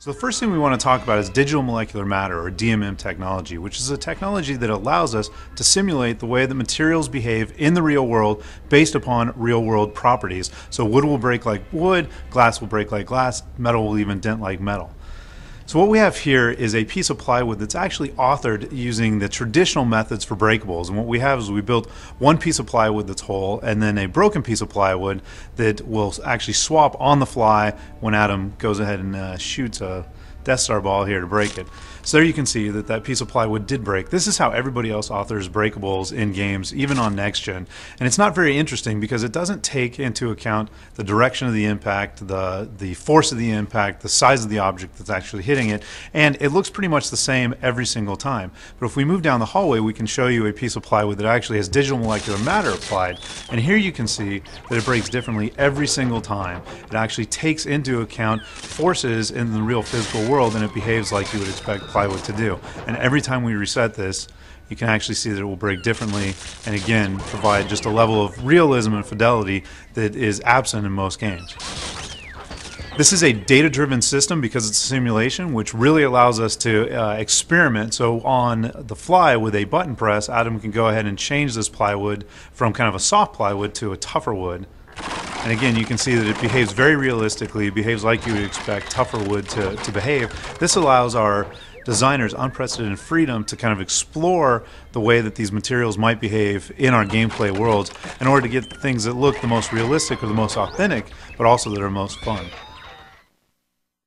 So the first thing we want to talk about is digital molecular matter, or DMM technology, which is a technology that allows us to simulate the way that materials behave in the real world based upon real world properties. So wood will break like wood, glass will break like glass, metal will even dent like metal. So what we have here is a piece of plywood that's actually authored using the traditional methods for breakables. And what we have is we built one piece of plywood that's whole and then a broken piece of plywood that will actually swap on the fly when Adam goes ahead and shoots a Death Star ball here to break it. So there you can see that that piece of plywood did break. This is how everybody else authors breakables in games, even on next gen. And it's not very interesting because it doesn't take into account the direction of the impact, the force of the impact, the size of the object that's actually hitting it, and it looks pretty much the same every single time. But if we move down the hallway, we can show you a piece of plywood that actually has digital molecular matter applied. And here you can see that it breaks differently every single time. It actually takes into account forces in the real physical world, and it behaves like you would expect plywood to do. And every time we reset this, you can actually see that it will break differently and again provide just a level of realism and fidelity that is absent in most games. This is a data-driven system because it's a simulation, which really allows us to experiment. So on the fly with a button press, Adam can go ahead and change this plywood from kind of a soft plywood to a tougher wood. And again, you can see that it behaves very realistically. It behaves like you would expect tougher wood to behave. This allows our designers unprecedented freedom to kind of explore the way that these materials might behave in our gameplay worlds in order to get things that look the most realistic or the most authentic, but also that are most fun.